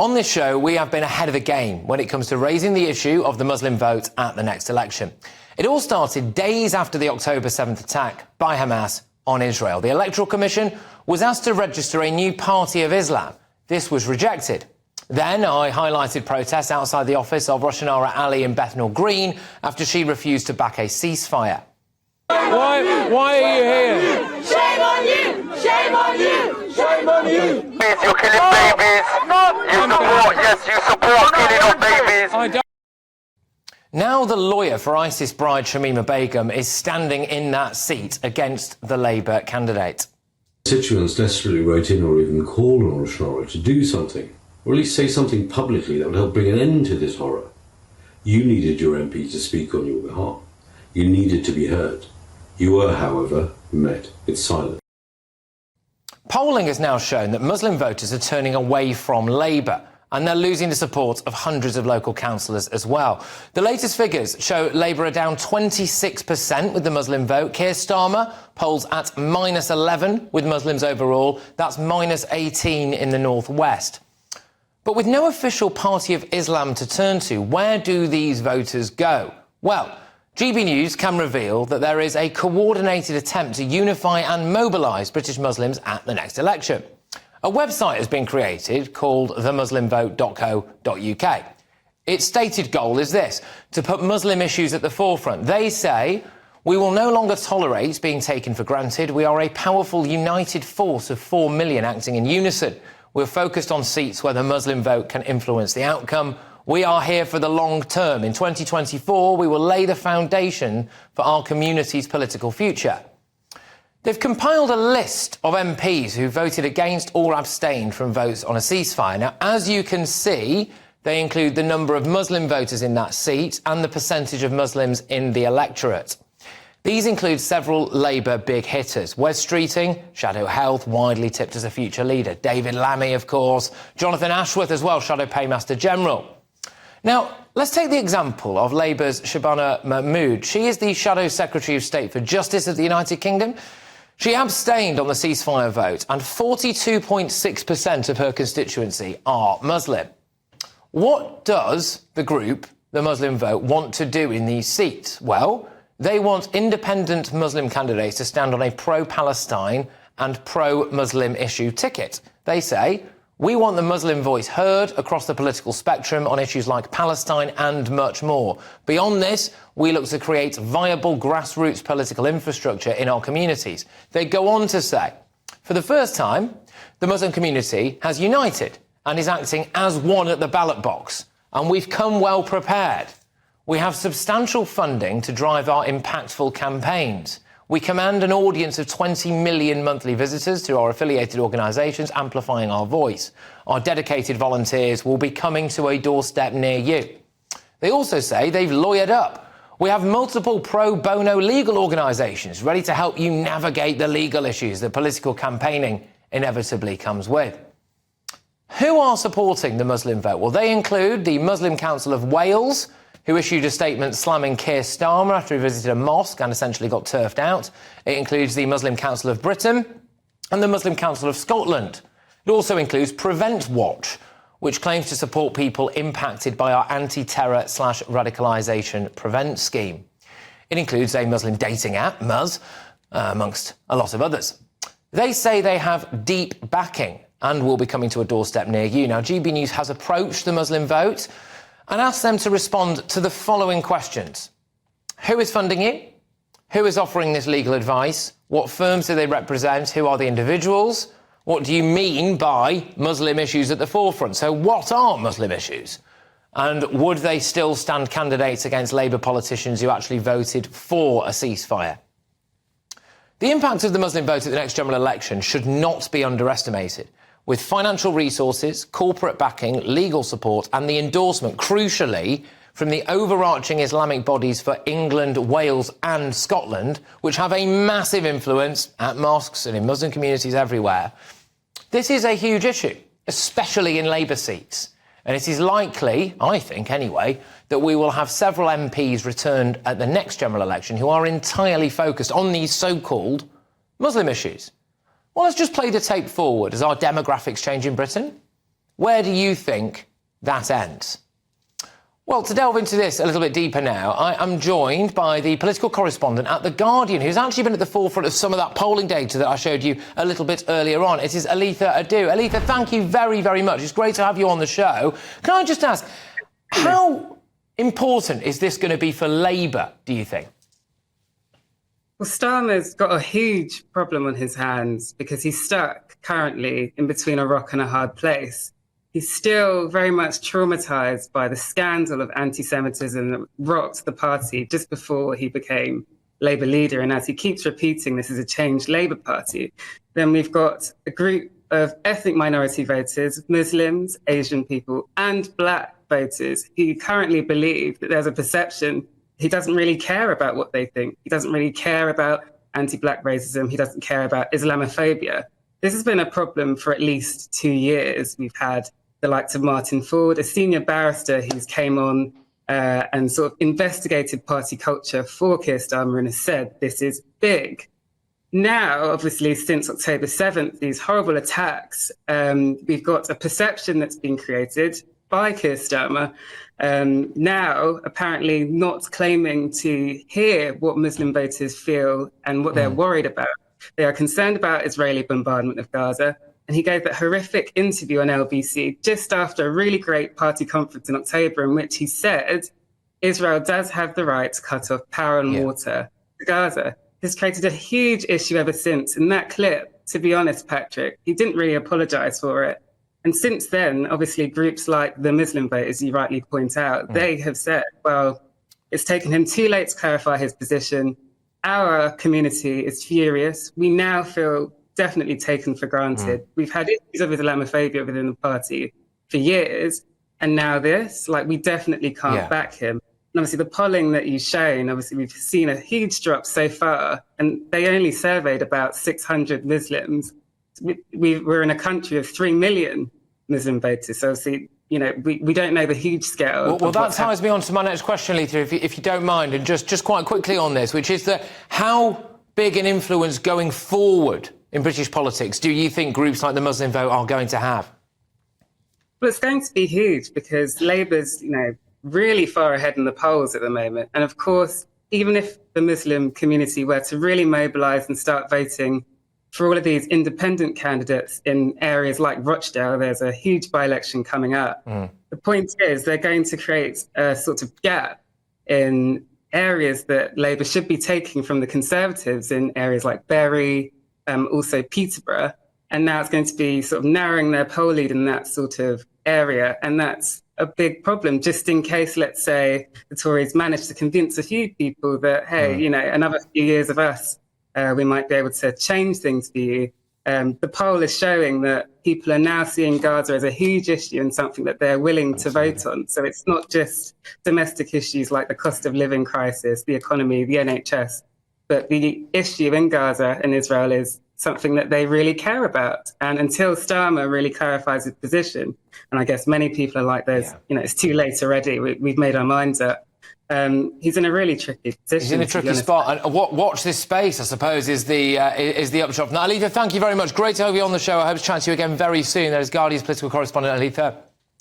On this show, we have been ahead of the game when it comes to raising the issue of the Muslim vote at the next election. It all started days after the October 7th attack by Hamas on Israel. The Electoral Commission was asked to register a new party of Islam. This was rejected. Then I highlighted protests outside the office of Roshanara Ali in Bethnal Green after she refused to back a ceasefire. Why are you here? Shame on you! Shame on you! Shame on you! You're killing babies. You support killing of babies. I don't. Now the lawyer for ISIS bride Shamima Begum is standing in that seat against the Labour candidate. Constituents desperately wrote in or even called on Roshanara to do something, or at least say something publicly that would help bring an end to this horror. You needed your MP to speak on your behalf. You needed to be heard. You were, however, met with silence. Polling has now shown that Muslim voters are turning away from Labour, and they're losing the support of hundreds of local councillors as well. The latest figures show Labour are down 26% with the Muslim vote. Keir Starmer polls at -11 with Muslims overall. That's -18 in the northwest. But with no official party of Islam to turn to, where do these voters go? Well, GBNews can reveal that there is a coordinated attempt to unify and mobilise British Muslims at the next election. A website has been created called themuslimvote.co.uk. Its stated goal is this: to put Muslim issues at the forefront. They say, "We will no longer tolerate being taken for granted. We are a powerful, united force of 4 million acting in unison. We're focused on seats where the Muslim vote can influence the outcome. We are here for the long term. In 2024, we will lay the foundation for our community's political future." They've compiled a list of MPs who voted against or abstained from votes on a ceasefire. Now, as you can see, they include the number of Muslim voters in that seat and the percentage of Muslims in the electorate. These include several Labour big hitters. Wes Streeting, Shadow Health, widely tipped as a future leader. David Lammy, of course. Jonathan Ashworth as well, Shadow Paymaster General. Now, let's take the example of Labour's Shabana Mahmood. She is the Shadow Secretary of State for Justice of the United Kingdom. She abstained on the ceasefire vote, and 42.6% of her constituency are Muslim. What does the group, the Muslim Vote, want to do in these seats? Well, they want independent Muslim candidates to stand on a pro-Palestine and pro-Muslim issue ticket. They say, "We want the Muslim voice heard across the political spectrum on issues like Palestine and much more. Beyond this, we look to create viable grassroots political infrastructure in our communities." They go on to say, for the first time, the Muslim community has united and is acting as one at the ballot box. And we've come well prepared. We have substantial funding to drive our impactful campaigns. We command an audience of 20 million monthly visitors through our affiliated organisations, amplifying our voice. Our dedicated volunteers will be coming to a doorstep near you. They also say they've lawyered up. We have multiple pro bono legal organisations ready to help you navigate the legal issues that political campaigning inevitably comes with. Who are supporting the Muslim vote? Well, they include the Muslim Council of Wales, who issued a statement slamming Keir Starmer after he visited a mosque and essentially got turfed out. It includes the Muslim Council of Britain and the Muslim Council of Scotland. It also includes Prevent Watch, which claims to support people impacted by our anti-terror/radicalisation prevent scheme. It includes a Muslim dating app, Muzz, amongst a lot of others. They say they have deep backing and will be coming to a doorstep near you. Now, GB News has approached the Muslim vote and asked them to respond to the following questions. Who is funding you? Who is offering this legal advice? What firms do they represent? Who are the individuals? What do you mean by Muslim issues at the forefront? So what are Muslim issues? And would they still stand candidates against Labour politicians who actually voted for a ceasefire? The impact of the Muslim vote at the next general election should not be underestimated. With financial resources, corporate backing, legal support and the endorsement, crucially, from the overarching Islamic bodies for England, Wales and Scotland, which have a massive influence at mosques and in Muslim communities everywhere, this is a huge issue, especially in Labour seats. And it is likely, I think anyway, that we will have several MPs returned at the next general election who are entirely focused on these so-called Muslim issues. Well, let's just play the tape forward as our demographics change in Britain. Where do you think that ends? Well, to delve into this a little bit deeper now, I am joined by the political correspondent at The Guardian, who's actually been at the forefront of some of that polling data that I showed you a little bit earlier on. It is Aletha Adu. Aletha, thank you very, very much. It's great to have you on the show. Can I just ask, how important is this going to be for Labour, do you think? Well, Starmer's got a huge problem on his hands because he's stuck currently in between a rock and a hard place. He's still very much traumatised by the scandal of anti-Semitism that rocked the party just before he became Labour leader. And as he keeps repeating, this is a changed Labour Party. Then we've got a group of ethnic minority voters, Muslims, Asian people, and black voters who currently believe that there's a perception he doesn't really care about what they think. He doesn't really care about anti-black racism. He doesn't care about Islamophobia. This has been a problem for at least 2 years. We've had the likes of Martin Ford, a senior barrister who's came on and sort of investigated party culture for Keir Starmer and has said this is big. Now, obviously, since October 7th, these horrible attacks, we've got a perception that's been created by Keir Starmer, now apparently not claiming to hear what Muslim voters feel and what they're worried about. They are concerned about Israeli bombardment of Gaza. And he gave that horrific interview on LBC just after a really great party conference in October in which he said Israel does have the right to cut off power and water to Gaza. This created a huge issue ever since. In that clip, to be honest, Patrick, he didn't really apologise for it. And since then, obviously, groups like the Muslim voters, you rightly point out, they have said, well, it's taken him too late to clarify his position. Our community is furious. We now feel definitely taken for granted. We've had issues of Islamophobia within the party for years. And now this, like, we definitely can't back him. And obviously, the polling that you've shown, obviously, we've seen a huge drop so far. And they only surveyed about 600 Muslims. We're in a country of 3 million Muslim voters. So obviously, you know, we don't know the huge scale. Well, that ties me on to my next question, Aletha, if you don't mind, and just quite quickly on this, which is that how big an influence going forward in British politics do you think groups like the Muslim vote are going to have? Well, it's going to be huge because Labour's, you know, really far ahead in the polls at the moment. And of course, even if the Muslim community were to really mobilise and start voting for all of these independent candidates in areas like Rochdale, there's a huge by-election coming up. The point is they're going to create a sort of gap in areas that Labour should be taking from the Conservatives in areas like Bury, also Peterborough. And now it's going to be sort of narrowing their poll lead in that sort of area. And that's a big problem, just in case, let's say, the Tories manage to convince a few people that, hey, you know, another few years of us, we might be able to change things for you. The poll is showing that people are now seeing Gaza as a huge issue and something that they're willing to vote on. So it's not just domestic issues like the cost of living crisis, the economy, the NHS, but the issue in Gaza and Israel is something that they really care about. And until Starmer really clarifies his position, and I guess many people are like, there's, you know, it's too late already. We've made our minds up. He's in a really tricky position. He's in a tricky spot. And watch this space, I suppose, is the upshot. Now, Aletha, thank you very much. Great to have you on the show. I hope to chat to you again very soon. There's Guardian's political correspondent, Aletha.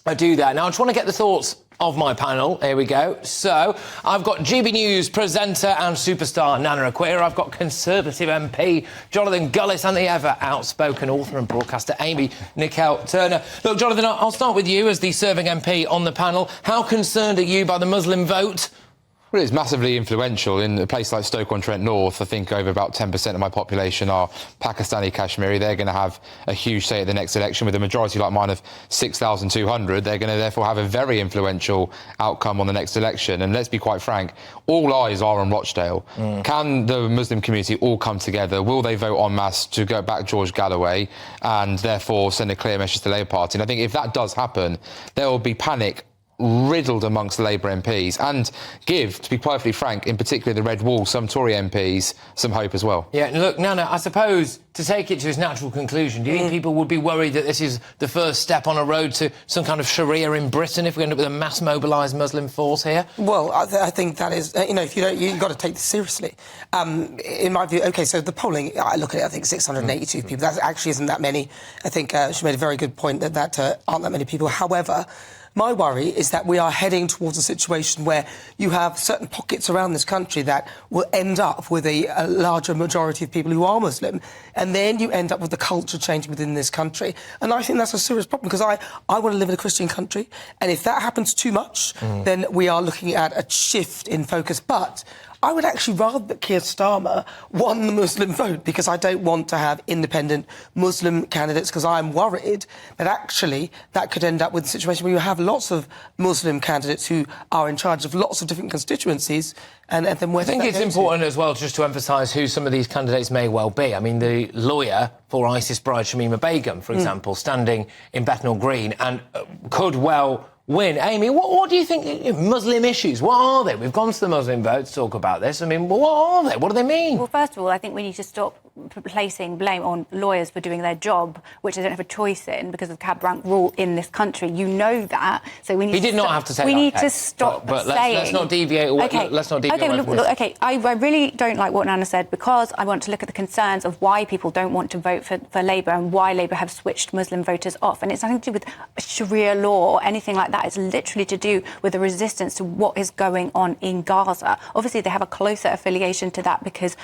I do that. Now, I just want to get the thoughts of my panel. Here we go. So, I've got GBNews presenter and superstar Nana Akua. I've got Conservative MP Jonathan Gullis and the ever outspoken author and broadcaster Amy Nicole-Turner. Look, Jonathan, I'll start with you as the serving MP on the panel. How concerned are you by the Muslim vote? Well, it's massively influential. In a place like Stoke-on-Trent North, I think over about 10% of my population are Pakistani Kashmiri. They're going to have a huge say at the next election. With a majority like mine of 6,200, they're going to therefore have a very influential outcome on the next election. And let's be quite frank, all eyes are on Rochdale. Can the Muslim community all come together? Will they vote en masse to go back George Galloway and therefore send a clear message to the Labour Party? And I think if that does happen, there will be panic riddled amongst Labour MPs and give, to be perfectly frank, in particular the Red Wall, some Tory MPs, some hope as well. Yeah, look, Nana, I suppose to take it to its natural conclusion, do you think people would be worried that this is the first step on a road to some kind of Sharia in Britain if we end up with a mass mobilised Muslim force here? Well, I think that is, if you don't, you've got to take this seriously. In my view, OK, so the polling, I look at it, I think 682 people. That actually isn't that many. I think she made a very good point that aren't that many people. However, my worry is that we are heading towards a situation where you have certain pockets around this country that will end up with a larger majority of people who are Muslim, and then you end up with the culture changing within this country. And I think that's a serious problem, because I want to live in a Christian country, and if that happens too much, then we are looking at a shift in focus. But I would actually rather that Keir Starmer won the Muslim vote, because I don't want to have independent Muslim candidates, because I'm worried that actually that could end up with a situation where you have lots of Muslim candidates who are in charge of lots of different constituencies, and then where I think it's important as well just to emphasise who some of these candidates may well be. I mean, the lawyer for ISIS bride Shamima Begum, for example, standing in Bethnal Green and could well win. Amy, what do you think? Muslim issues, what are they? We've gone to the Muslim vote to talk about this. I mean, what are they? What do they mean? Well, first of all, I think we need to stop placing blame on lawyers for doing their job, which they don't have a choice in because of the cab rank rule in this country. You know that. So we need. He did not have to say that. We need to stop but saying. let's not deviate. Okay. Let's not deviate. Okay, look, okay. I really don't like what Nana said, because I want to look at the concerns of why people don't want to vote for Labour and why Labour have switched Muslim voters off. And it's nothing to do with Sharia law or anything like that. It's literally to do with the resistance to what is going on in Gaza. Obviously, they have a closer affiliation to that because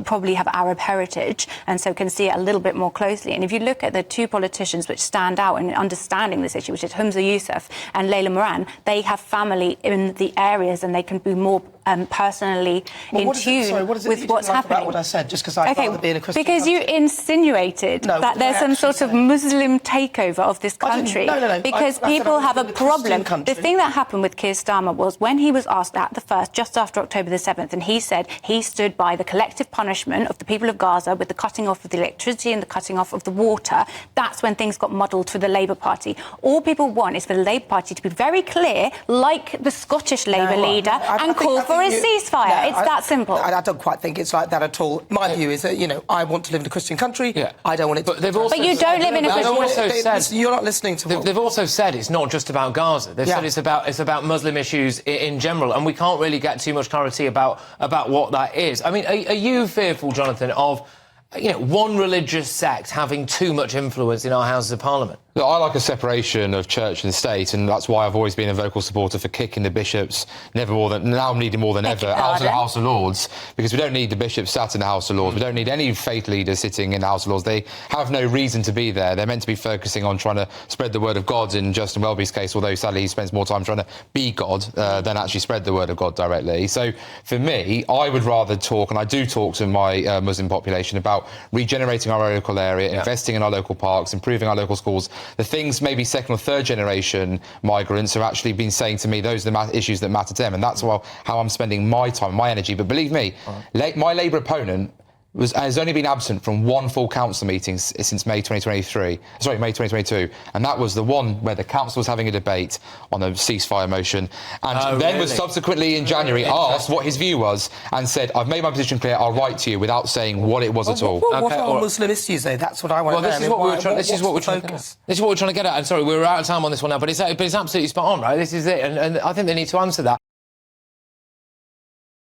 probably have Arab heritage, and so can see it a little bit more closely. And if you look at the two politicians which stand out in understanding this issue, which is Humza Yousaf and Layla Moran, they have family in the areas and they can be more personally in tune with what's happening. About what I said, just because I'd rather be in a Christian because country. You insinuated that there's some sort of Muslim takeover of this country. No. Because people have a problem. The thing that happened with Keir Starmer was when he was asked at the first, just after October the 7th, and he said he stood by the collective punishment of the people of Gaza with the cutting off of the electricity and the cutting off of the water. That's when things got muddled for the Labour Party. All people want is for the Labour Party to be very clear, like the Scottish Labour leader, and call for a ceasefire. It's that simple. I don't quite think it's like that at all. My view is that, I want to live in a Christian country. Yeah. I don't want it to... But you don't live in a Christian country. You're not listening to They've also said it's not just about Gaza. They've said it's about Muslim issues in general, and we can't really get too much clarity about what that is. I mean, are you fearful, Jonathan, of one religious sect having too much influence in our Houses of Parliament? Look, I like a separation of church and state, and that's why I've always been a vocal supporter for kicking the bishops, now needed more than ever, out of the House of Lords, because we don't need the bishops sat in the House of Lords. We don't need any faith leaders sitting in the House of Lords. They have no reason to be there. They're meant to be focusing on trying to spread the word of God in Justin Welby's case, although sadly he spends more time trying to be God than actually spread the word of God directly. So for me, I would rather talk, and I do talk to my Muslim population, about regenerating our local area, investing in our local parks, improving our local schools. The things maybe second or third generation migrants have actually been saying to me, those are the issues that matter to them, and that's how I'm spending my time, my energy. But believe me, my Labour opponent has only been absent from one full council meeting since May 2022, and that was the one where the council was having a debate on a ceasefire motion, and was subsequently in January asked what his view was and said, I've made my position clear, I'll write to you, without saying what it was at all. What are Muslim issues, though? That's what I want to know. This is what we're trying to get at. And sorry, we're out of time on this one now, but it's absolutely spot on, right? This is it, and I think they need to answer that.